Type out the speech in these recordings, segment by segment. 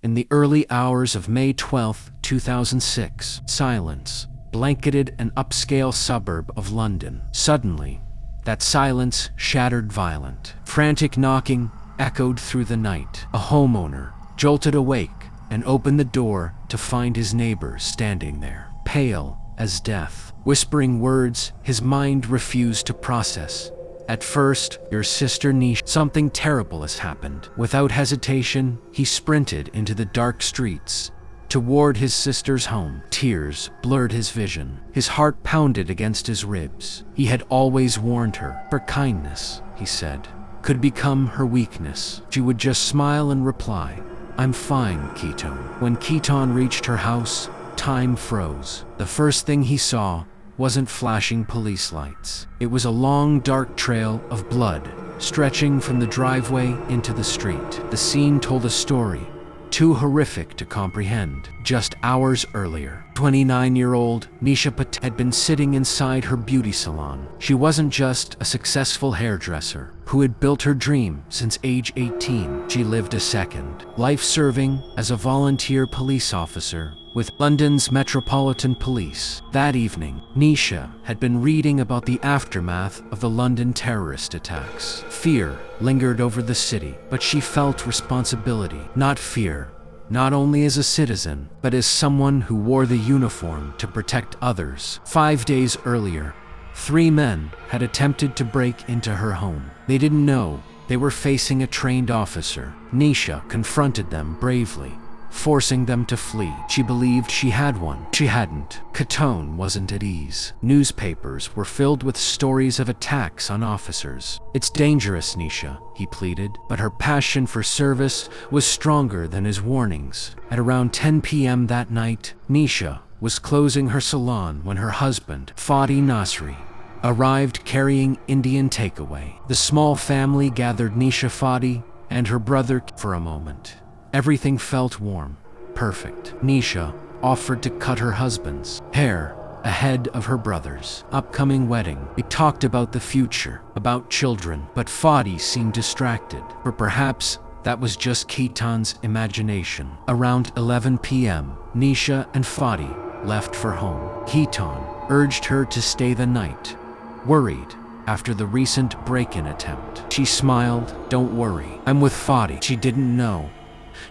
In the early hours of May 12, 2006, silence blanketed an upscale suburb of London. Suddenly, that silence shattered violent. Frantic knocking echoed through the night. A homeowner jolted awake and opened the door to find his neighbor standing there, pale as death, whispering words his mind refused to process. At first, "Your sister Nisha, something terrible has happened." Without hesitation, he sprinted into the dark streets toward his sister's home. Tears blurred his vision. His heart pounded against his ribs. He had always warned her. For kindness, he said, could become her weakness. She would just smile and reply, "I'm fine, Keaton." When Keaton reached her house, time froze. The first thing he saw wasn't flashing police lights. It was a long, dark trail of blood stretching from the driveway into the street. The scene told a story too horrific to comprehend. Just hours earlier, 29-year-old Nisha Patel had been sitting inside her beauty salon. She wasn't just a successful hairdresser who had built her dream since age 18. She lived a second life serving as a volunteer police officer with London's Metropolitan Police. That evening, Nisha had been reading about the aftermath of the London terrorist attacks. Fear lingered over the city, but she felt responsibility. Not fear, not only as a citizen, but as someone who wore the uniform to protect others. 5 days earlier, 3 men had attempted to break into her home. They didn't know they were facing a trained officer. Nisha confronted them bravely, forcing them to flee. She believed she had one. She hadn't. Keaton wasn't at ease. Newspapers were filled with stories of attacks on officers. "It's dangerous, Nisha," he pleaded, but her passion for service was stronger than his warnings. At around 10 p.m. that night, Nisha was closing her salon when her husband, Patel-Nasri, arrived carrying Indian takeaway. The small family gathered Nisha Patel and her brother for a moment. Everything felt warm, perfect. Nisha offered to cut her husband's hair ahead of her brother's upcoming wedding. They talked about the future, about children, but Patel seemed distracted. Or perhaps that was just Keaton's imagination. Around 11 p.m., Nisha and Patel left for home. Keaton urged her to stay the night, worried after the recent break-in attempt. She smiled, "Don't worry, I'm with Patel." She didn't know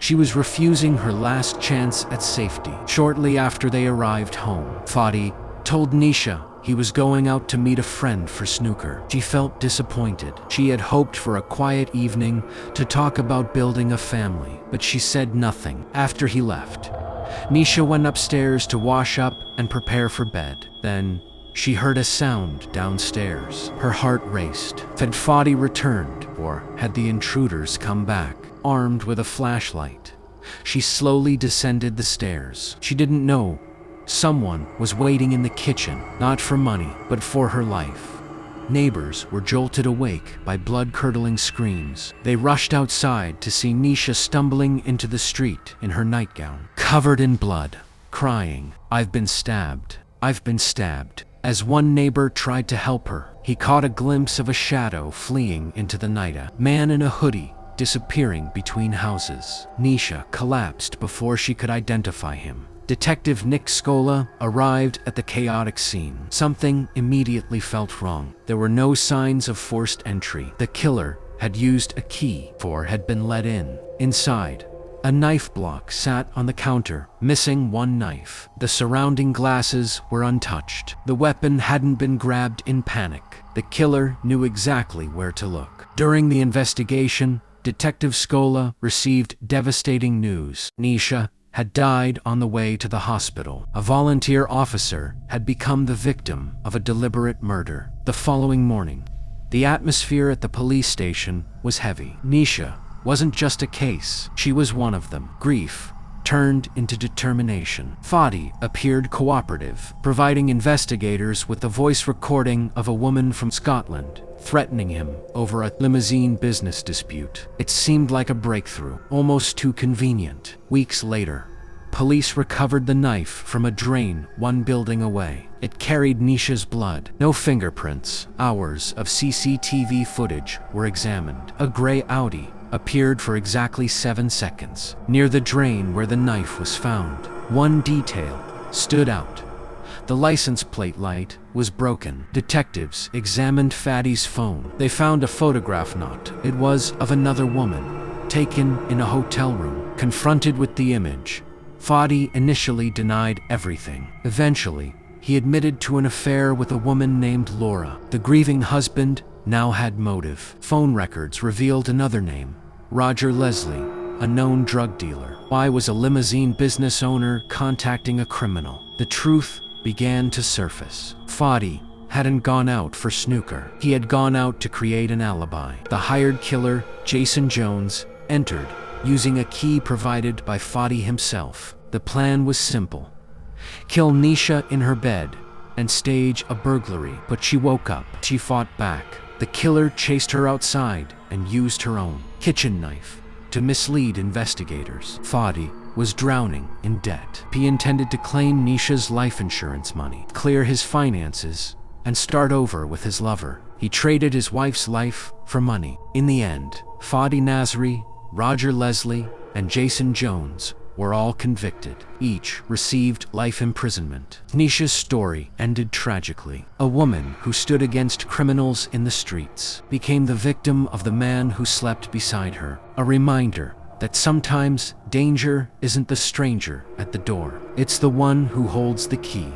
she was refusing her last chance at safety. Shortly after they arrived home, Patel told Nisha he was going out to meet a friend for snooker. She felt disappointed. She had hoped for a quiet evening to talk about building a family, but she said nothing. After he left, Nisha went upstairs to wash up and prepare for bed. Then she heard a sound downstairs. Her heart raced. Had Patel returned, or had the intruders come back, armed with a flashlight? She slowly descended the stairs. She didn't know someone was waiting in the kitchen, not for money, but for her life. Neighbors were jolted awake by blood-curdling screams. They rushed outside to see Nisha stumbling into the street in her nightgown, covered in blood, crying, "I've been stabbed. I've been stabbed." As one neighbor tried to help her, he caught a glimpse of a shadow fleeing into the night. A man in a hoodie disappearing between houses. Nisha collapsed before she could identify him. Detective Nick Scola arrived at the chaotic scene. Something immediately felt wrong. There were no signs of forced entry. The killer had used a key, or had been let in. Inside, a knife block sat on the counter, missing one knife. The surrounding glasses were untouched. The weapon hadn't been grabbed in panic. The killer knew exactly where to look. During the investigation, Detective Scola received devastating news. Nisha had died on the way to the hospital. A volunteer officer had become the victim of a deliberate murder. The following morning, the atmosphere at the police station was heavy. Nisha wasn't just a case, she was one of them. Grief turned into determination. Patel appeared cooperative, providing investigators with the voice recording of a woman from Scotland threatening him over a limousine business dispute. It seemed like a breakthrough, almost too convenient. Weeks later, police recovered the knife from a drain 1 building away. It carried Nisha's blood. No fingerprints. Hours of CCTV footage were examined. A gray Audi appeared for exactly 7 seconds, near the drain where the knife was found. One detail stood out. The license plate light was broken. Detectives examined Fadi's phone. They found a photograph not. It was of another woman, taken in a hotel room. Confronted with the image, Fadi initially denied everything. Eventually, he admitted to an affair with a woman named Laura. The grieving husband now had motive. Phone records revealed another name, Roger Leslie, a known drug dealer. Why was a limousine business owner contacting a criminal? The truth began to surface. Fadi hadn't gone out for snooker. He had gone out to create an alibi. The hired killer, Jason Jones, entered, using a key provided by Fadi himself. The plan was simple: kill Nisha in her bed and stage a burglary. But she woke up. She fought back. The killer chased her outside and used her own kitchen knife to mislead investigators. Fadi was drowning in debt. He intended to claim Nisha's life insurance money, clear his finances, and start over with his lover. He traded his wife's life for money. In the end, Fadi Nasri, Roger Leslie, and Jason Jones were all convicted. Each received life imprisonment. Nisha's story ended tragically. A woman who stood against criminals in the streets became the victim of the man who slept beside her. A reminder that sometimes danger isn't the stranger at the door. It's the one who holds the key.